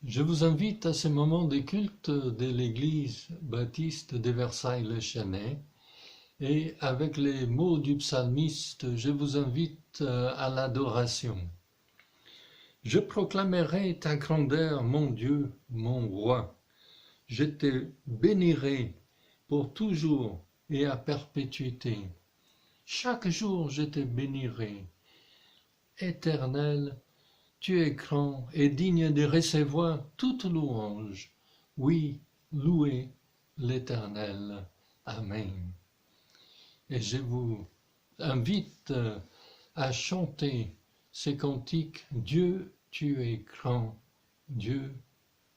Je vous invite à ce moment de culte de l'église baptiste de Versailles-le-Châtelet et avec les mots du psalmiste, je vous invite à l'adoration. Je proclamerai ta grandeur, mon Dieu, mon roi. Je te bénirai pour toujours et à perpétuité. Chaque jour je te bénirai. Éternel, tu es grand et digne de recevoir toute louange. Oui, louez l'Éternel. Amen. Et je vous invite à chanter ces cantiques. Dieu, tu es grand. Dieu,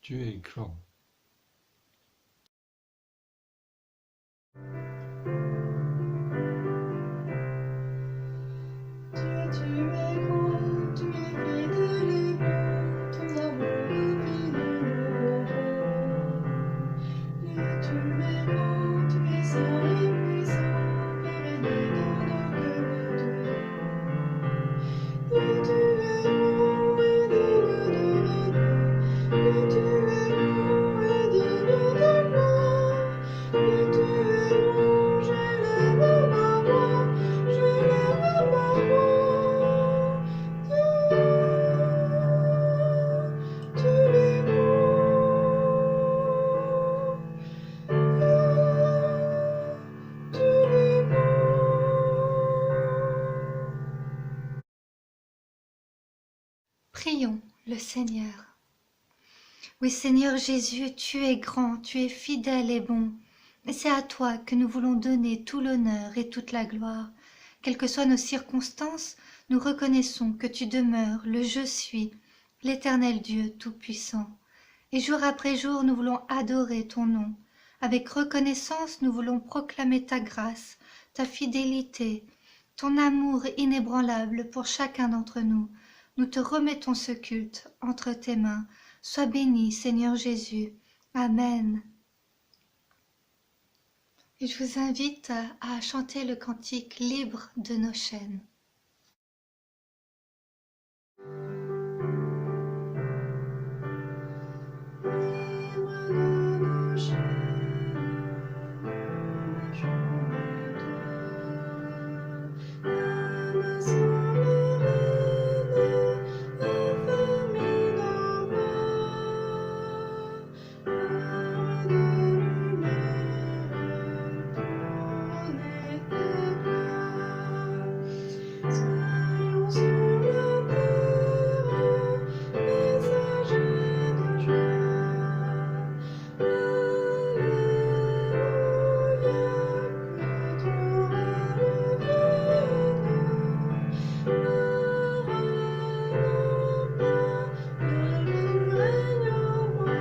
tu es grand. Dieu, tu es grand, tu es fidèle et bon, ton amour est fidèle. Dieu, tu es grand, tu es saint et puissant, pérenné dans nos cœurs, Dieu. Dieu, tu es grand et digne de règne. Dieu, tu es grand et digne de gloire. Dieu, tu es grand, j'élève ma voix, j'élève ma voix. Dieu, tu es grand. Dieu, tu es grand. Prions le Seigneur. Oui, Seigneur Jésus, tu es grand, tu es fidèle et bon. Et c'est à toi que nous voulons donner tout l'honneur et toute la gloire. Quelles que soient nos circonstances, nous reconnaissons que tu demeures le Je suis, l'Éternel Dieu Tout-Puissant. Et jour après jour, nous voulons adorer ton nom. Avec reconnaissance, nous voulons proclamer ta grâce, ta fidélité, ton amour inébranlable pour chacun d'entre nous. Nous te remettons ce culte entre tes mains. Sois béni, Seigneur Jésus. Amen. Et je vous invite à chanter le cantique libre de nos chaînes. Libre de nos chaînes, nous marchons vers toi. L'âme sans mérite, affermie dans toi. Heure de lumière, ton éclat. Soyons sur la terre, messagers de joie. Alléluia, que ton règne vienne. Maranatha, que Jésus règne en moi.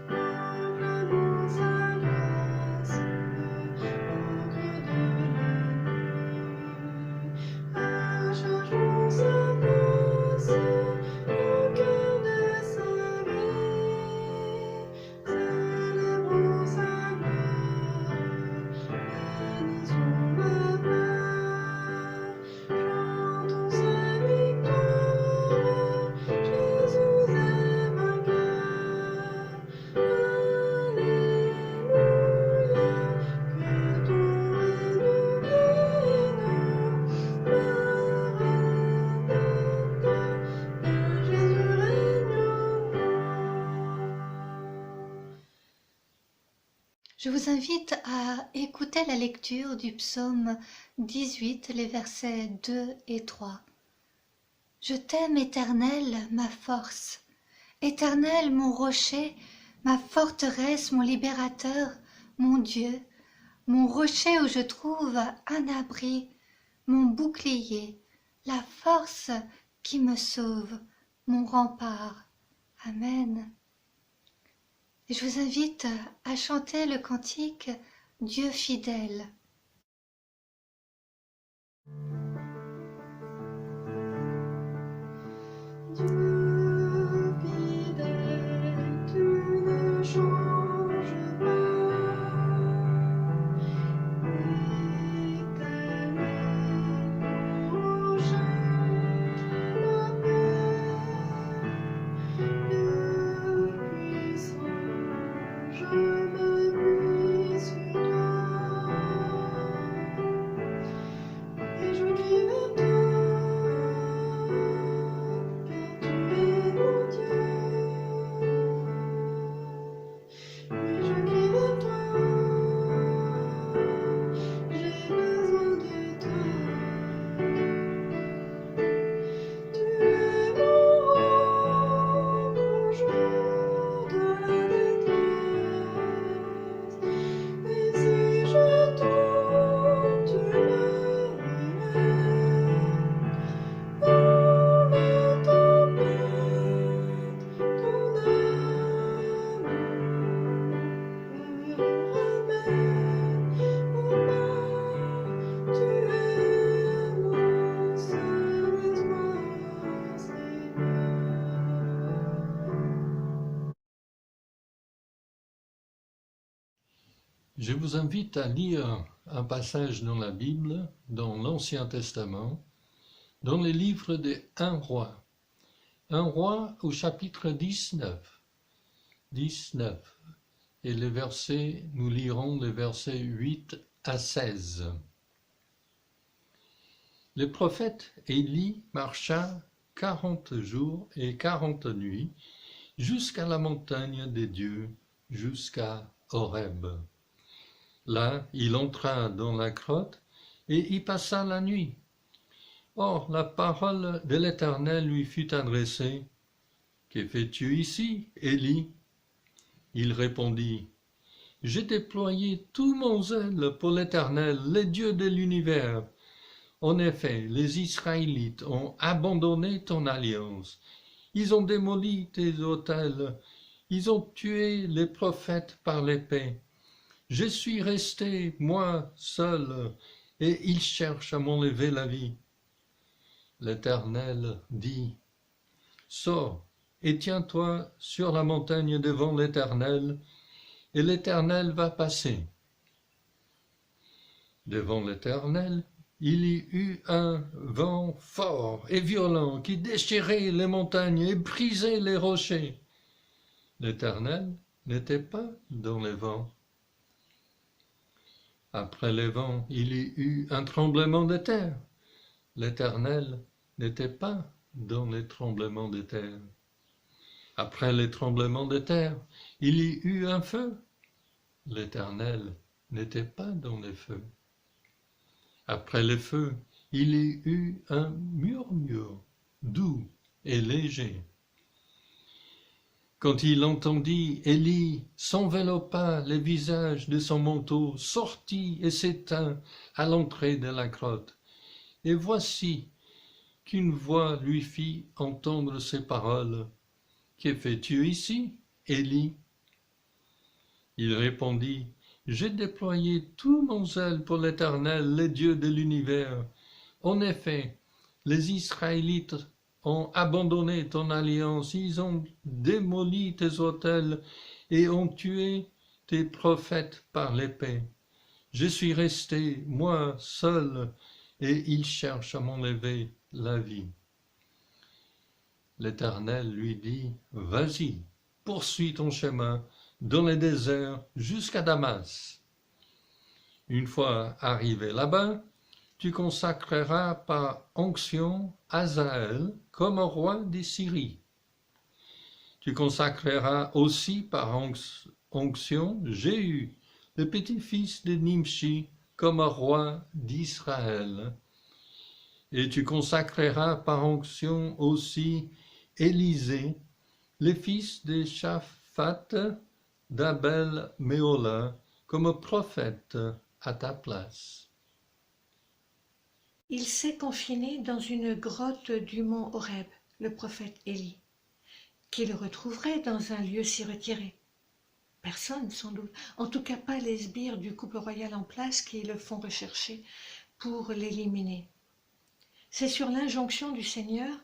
Proclamons sa grâce au creux de la nuit. Achevons sa place, le cœur de sa vie. Célébrons sa gloire, bénissons la gloire. Chantons sa victoire, Jésus est vainqueur. Alléluia, que ton règne vienne. Maranatha, que Jésus règne en moi. Je vous invite à écouter la lecture du psaume 18, les versets 2 et 3. Je t'aime, Éternel, ma force. Éternel, mon rocher, ma forteresse, mon libérateur, mon Dieu, mon rocher où je trouve un abri, mon bouclier, la force qui me sauve, mon rempart. Amen. Et je vous invite à chanter le cantique Dieu fidèle. Dieu fidèle, tu ne changes pas. Éternel, mon rocher, ma paix. Je vous invite à lire un passage dans la Bible, dans l'Ancien Testament, dans les livres des 1 roi. 1 roi au chapitre 19. 19. Et les versets, nous lirons les versets 8 à 16. Le prophète Élie marcha 40 jours et 40 nuits jusqu'à la montagne des dieux, jusqu'à Horeb. Là, il entra dans la grotte et y passa la nuit. Or, la parole de l'Éternel lui fut adressée. « Que fais-tu ici, Élie » Il répondit, « J'ai déployé tout mon zèle pour l'Éternel, le Dieu de l'univers. En effet, les Israélites ont abandonné ton alliance. Ils ont démoli tes autels. Ils ont tué les prophètes par l'épée. Je suis resté, moi, seul, et ils cherchent à m'enlever la vie. » L'Éternel dit, « Sors et tiens-toi sur la montagne devant l'Éternel, et l'Éternel va passer. » Devant l'Éternel, il y eut un vent fort et violent qui déchirait les montagnes et brisait les rochers. L'Éternel n'était pas dans les vents. Après les vents, il y eut un tremblement de terre. L'Éternel n'était pas dans les tremblements de terre. Après les tremblements de terre, il y eut un feu. L'Éternel n'était pas dans les feux. Après les feux, il y eut un murmure doux et léger. Quand il entendit, Élie s'enveloppa le visage de son manteau, sortit et s'étint à l'entrée de la grotte. Et voici qu'une voix lui fit entendre ces paroles. « Que fais-tu ici, Élie » Il répondit, « J'ai déployé tout mon zèle pour l'Éternel, le Dieu de l'univers. En effet, les Israélites ont abandonné ton alliance, ils ont démoli tes autels et ont tué tes prophètes par l'épée. Je suis resté, moi, seul, et ils cherchent à m'enlever la vie. » L'Éternel lui dit, « Vas-y, poursuis ton chemin dans le désert jusqu'à Damas. Une fois arrivé là-bas, tu consacreras par onction Hazaël comme roi des Syries. Tu consacreras aussi par onction Jéhu, le petit-fils de Nimshi, comme roi d'Israël. Et tu consacreras par onction aussi Élisée, le fils de Shaphat d'Abel Méola, comme prophète à ta place. » Il s'est confiné dans une grotte du mont Horeb, le prophète Élie, qui le retrouverait dans un lieu si retiré. Personne, sans doute, en tout cas pas les sbires du couple royal en place qui le font rechercher pour l'éliminer. C'est sur l'injonction du Seigneur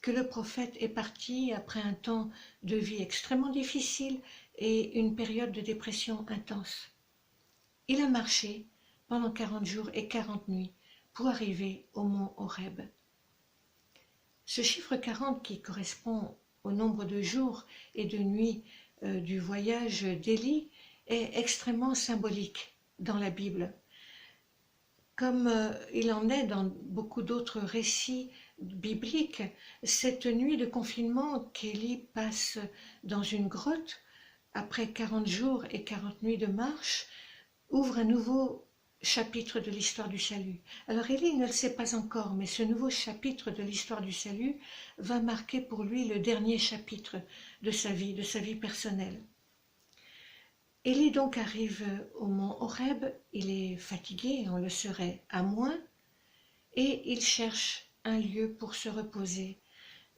que le prophète est parti après un temps de vie extrêmement difficile et une période de dépression intense. Il a marché pendant 40 jours et 40 nuits pour arriver au mont Horeb. Ce chiffre 40 qui correspond au nombre de jours et de nuits du voyage d'Élie est extrêmement symbolique dans la Bible. Comme il en est dans beaucoup d'autres récits bibliques, cette nuit de confinement qu'Élie passe dans une grotte, après 40 jours et 40 nuits de marche, ouvre un nouveau chapitre de l'histoire du salut. Alors Élie ne le sait pas encore, mais ce nouveau chapitre de l'histoire du salut va marquer pour lui le dernier chapitre de sa vie personnelle. Élie donc arrive au mont Horeb, il est fatigué, on le serait à moins, et il cherche un lieu pour se reposer.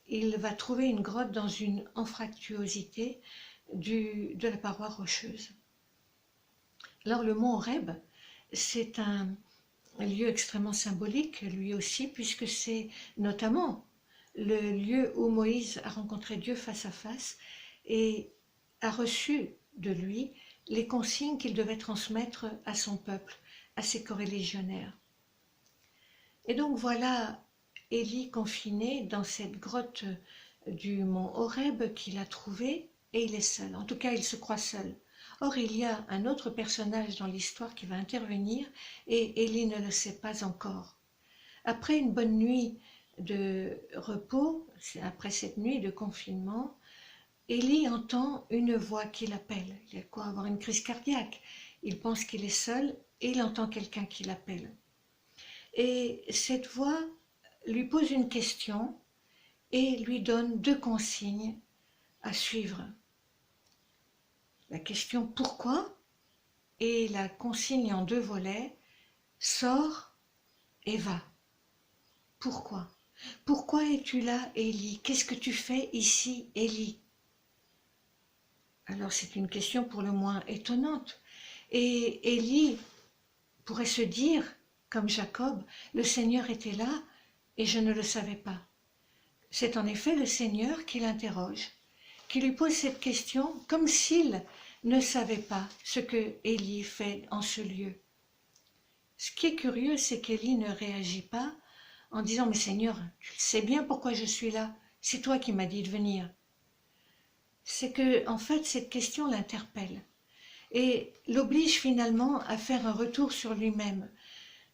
Il va trouver une grotte dans une anfractuosité de la paroi rocheuse. Alors le mont Horeb, c'est un lieu extrêmement symbolique, lui aussi, puisque c'est notamment le lieu où Moïse a rencontré Dieu face à face et a reçu de lui les consignes qu'il devait transmettre à son peuple, à ses coreligionnaires. Et donc voilà Élie confiné dans cette grotte du mont Horeb qu'il a trouvée, et il est seul. En tout cas, il se croit seul. Or, il y a un autre personnage dans l'histoire qui va intervenir, et Élie ne le sait pas encore. Après une bonne nuit de repos, après cette nuit de confinement, Élie entend une voix qui l'appelle. Il a quoi avoir une crise cardiaque. Il pense qu'il est seul et il entend quelqu'un qui l'appelle. Et cette voix lui pose une question et lui donne 2 consignes à suivre. La question pourquoi et la consigne en 2 volets, sors et va. Pourquoi? Pourquoi es-tu là, Élie? Qu'est-ce que tu fais ici, Élie? Alors c'est une question pour le moins étonnante. Et Élie pourrait se dire, comme Jacob, le Seigneur était là et je ne le savais pas. C'est en effet le Seigneur qui l'interroge, qui lui pose cette question comme s'il ne savait pas ce que Élie fait en ce lieu. Ce qui est curieux, c'est qu'Élie ne réagit pas en disant « Mais Seigneur, tu sais bien pourquoi je suis là, c'est toi qui m'as dit de venir ». C'est que, en fait, cette question l'interpelle et l'oblige finalement à faire un retour sur lui-même,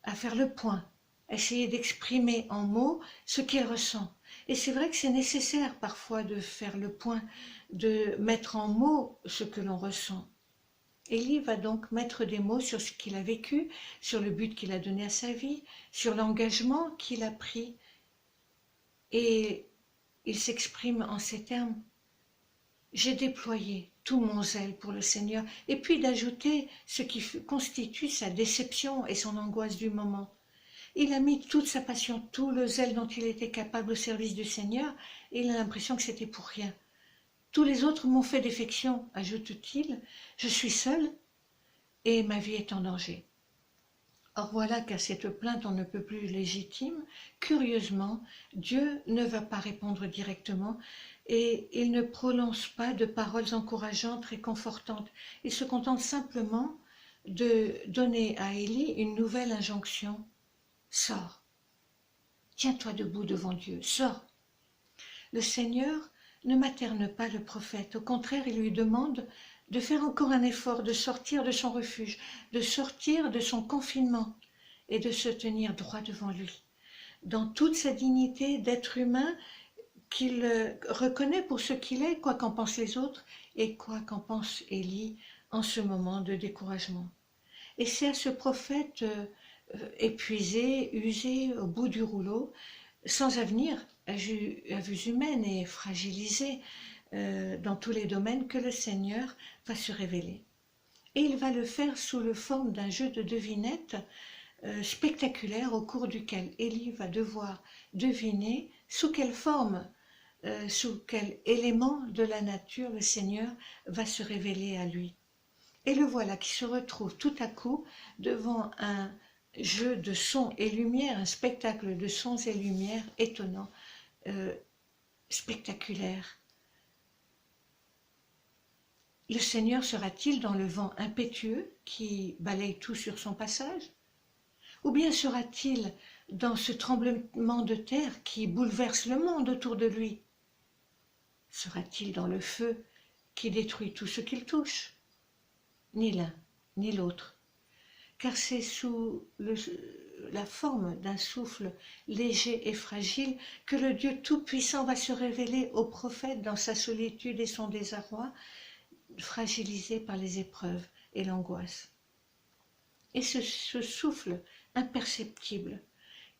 à faire le point, à essayer d'exprimer en mots ce qu'il ressent. Et c'est vrai que c'est nécessaire parfois de faire le point, de mettre en mots ce que l'on ressent. Élie va donc mettre des mots sur ce qu'il a vécu, sur le but qu'il a donné à sa vie, sur l'engagement qu'il a pris. Et il s'exprime en ces termes. J'ai déployé tout mon zèle pour le Seigneur, et puis d'ajouter ce qui constitue sa déception et son angoisse du moment. Il a mis toute sa passion, tout le zèle dont il était capable au service du Seigneur, et il a l'impression que c'était pour rien. Tous les autres m'ont fait défection, ajoute-t-il, je suis seul et ma vie est en danger. Or voilà qu'à cette plainte on ne peut plus légitime, curieusement, Dieu ne va pas répondre directement et il ne prononce pas de paroles encourageantes, réconfortantes. Il se contente simplement de donner à Élie une nouvelle injonction. Sors, tiens-toi debout devant Dieu, sors. Le Seigneur ne materne pas le prophète, au contraire, il lui demande de faire encore un effort, de sortir de son refuge, de sortir de son confinement et de se tenir droit devant lui, dans toute sa dignité d'être humain qu'il reconnaît pour ce qu'il est, quoi qu'en pensent les autres et quoi qu'en pense Élie en ce moment de découragement. Et c'est à ce prophète épuisé, usé, au bout du rouleau, sans avenir, à vue humaine et fragilisé dans tous les domaines, que le Seigneur va se révéler. Et il va le faire sous la forme d'un jeu de devinettes spectaculaire au cours duquel Élie va devoir deviner sous quelle forme, sous quel élément de la nature le Seigneur va se révéler à lui. Et le voilà qui se retrouve tout à coup devant un jeu de sons et lumières, un spectacle de sons et lumières étonnant, spectaculaire. Le Seigneur sera-t-il dans le vent impétueux qui balaye tout sur son passage? Ou bien sera-t-il dans ce tremblement de terre qui bouleverse le monde autour de lui? Sera-t-il dans le feu qui détruit tout ce qu'il touche? Ni l'un, ni l'autre. Car c'est sous la forme d'un souffle léger et fragile que le Dieu Tout-Puissant va se révéler au prophète dans sa solitude et son désarroi, fragilisé par les épreuves et l'angoisse. Et ce souffle imperceptible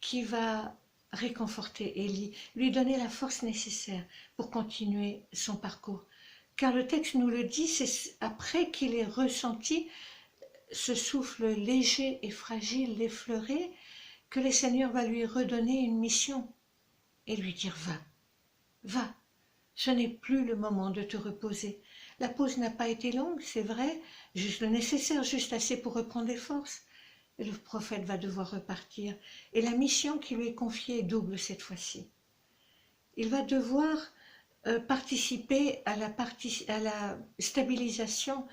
qui va réconforter Élie, lui donner la force nécessaire pour continuer son parcours. Car le texte nous le dit, c'est après qu'il ait ressenti ce souffle léger et fragile l'effleurer, que le Seigneur va lui redonner une mission et lui dire « Va, ce n'est plus le moment de te reposer. La pause n'a pas été longue, c'est vrai, juste le nécessaire, juste assez pour reprendre des forces. » Et le prophète va devoir repartir, et la mission qui lui est confiée est double cette fois-ci. Il va devoir participer à la stabilisation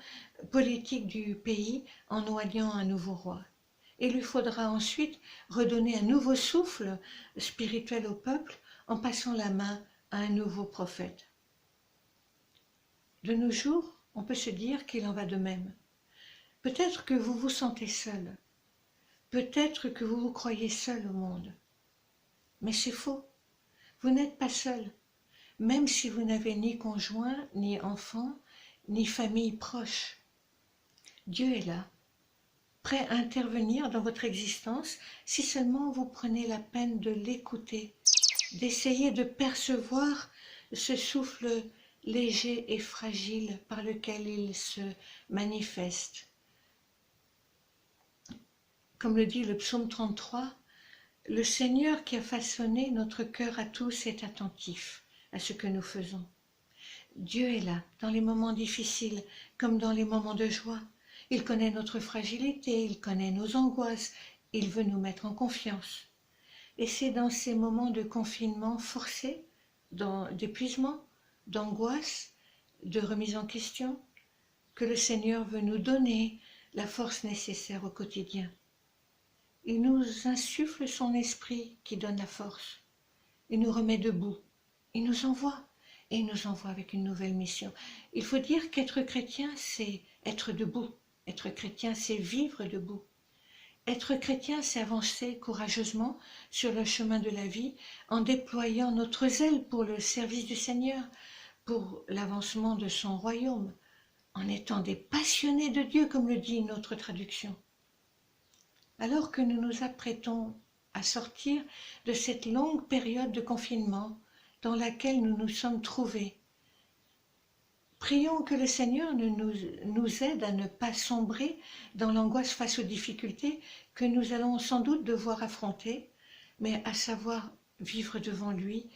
politique du pays en noyant un nouveau roi. Il lui faudra ensuite redonner un nouveau souffle spirituel au peuple en passant la main à un nouveau prophète. De nos jours, on peut se dire qu'il en va de même. Peut-être que vous vous sentez seul, peut-être que vous vous croyez seul au monde, mais c'est faux, vous n'êtes pas seul, même si vous n'avez ni conjoint, ni enfant, ni famille proche. Dieu est là, prêt à intervenir dans votre existence si seulement vous prenez la peine de l'écouter, d'essayer de percevoir ce souffle léger et fragile par lequel il se manifeste. Comme le dit le psaume 33, le Seigneur qui a façonné notre cœur à tous est attentif à ce que nous faisons. Dieu est là dans les moments difficiles comme dans les moments de joie. Il connaît notre fragilité, il connaît nos angoisses, il veut nous mettre en confiance. Et c'est dans ces moments de confinement forcé, d'épuisement, d'angoisse, de remise en question, que le Seigneur veut nous donner la force nécessaire au quotidien. Il nous insuffle son esprit qui donne la force. Il nous remet debout. Il nous envoie. Et il nous envoie avec une nouvelle mission. Il faut dire qu'être chrétien, c'est être debout. Être chrétien, c'est vivre debout. Être chrétien, c'est avancer courageusement sur le chemin de la vie en déployant notre zèle pour le service du Seigneur, pour l'avancement de son royaume, en étant des passionnés de Dieu, comme le dit notre traduction. Alors que nous nous apprêtons à sortir de cette longue période de confinement dans laquelle nous nous sommes trouvés, prions que le Seigneur nous aide à ne pas sombrer dans l'angoisse face aux difficultés que nous allons sans doute devoir affronter, mais à savoir vivre devant lui,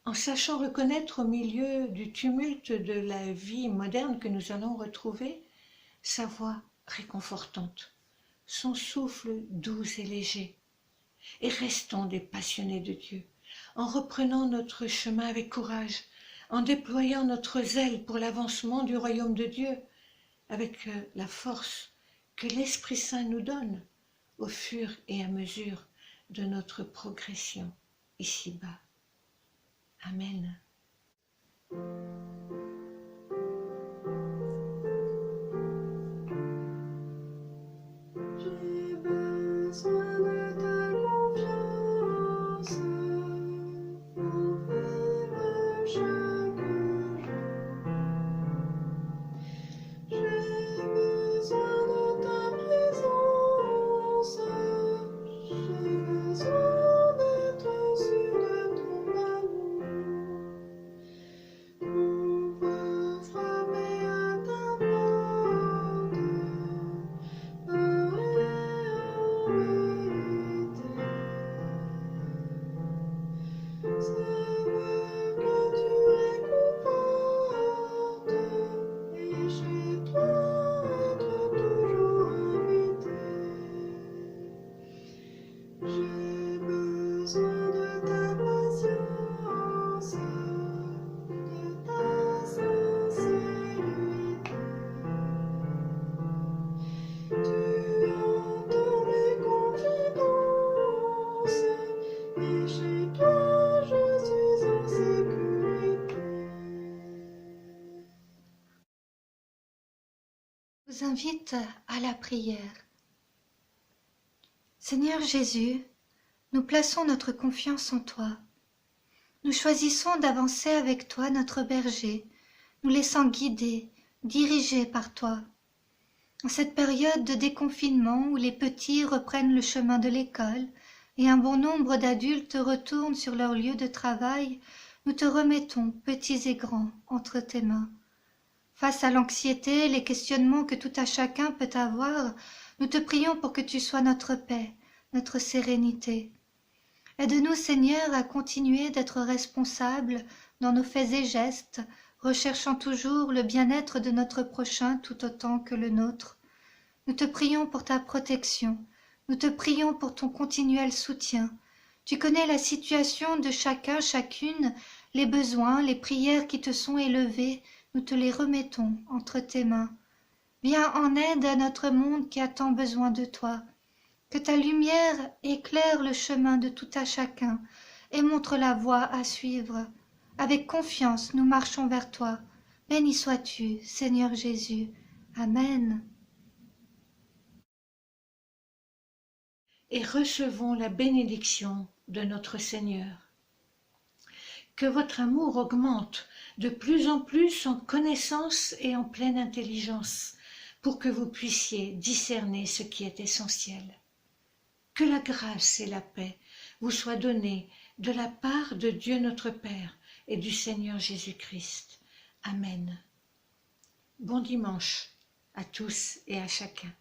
en sachant reconnaître au milieu du tumulte de la vie moderne que nous allons retrouver, sa voix réconfortante, son souffle doux et léger, et restons des passionnés de Dieu, en reprenant notre chemin avec courage, en déployant notre zèle pour l'avancement du royaume de Dieu, avec la force que l'Esprit Saint nous donne au fur et à mesure de notre progression ici-bas. Amen. J'ai besoin de ta confiance pour vivre chaque jour. J'ai besoin de ta présence. J'ai besoin d'être sûr de ton amour. Pouvoir frapper à ta porte, parler en vérité, savoir que tu réconfortes, et chez toi être toujours invité. J'ai besoin de ta patience, de ta sincérité. Tu entends mes confidences, et chez toi je suis en sécurité. Je vous invite à la prière. Seigneur Jésus, nous plaçons notre confiance en toi. Nous choisissons d'avancer avec toi, notre berger, nous laissant guider, diriger par toi. En cette période de déconfinement où les petits reprennent le chemin de l'école et un bon nombre d'adultes retournent sur leur lieu de travail, nous te remettons, petits et grands, entre tes mains. Face à l'anxiété, les questionnements que tout à chacun peut avoir, nous te prions pour que tu sois notre paix, notre sérénité. Aide-nous, Seigneur, à continuer d'être responsables dans nos faits et gestes, recherchant toujours le bien-être de notre prochain tout autant que le nôtre. Nous te prions pour ta protection, nous te prions pour ton continuel soutien, Tu connais la situation de chacun, chacune, les besoins, les prières qui te sont élevées, nous te les remettons entre tes mains. Viens en aide à notre monde qui a tant besoin de toi. Que ta lumière éclaire le chemin de tout à chacun et montre la voie à suivre. Avec confiance, nous marchons vers toi. Béni sois-tu, Seigneur Jésus. Amen. Et recevons la bénédiction de notre Seigneur. Que votre amour augmente de plus en plus en connaissance et en pleine intelligence, pour que vous puissiez discerner ce qui est essentiel. Que la grâce et la paix vous soient données de la part de Dieu notre Père et du Seigneur Jésus-Christ. Amen. Bon dimanche à tous et à chacun.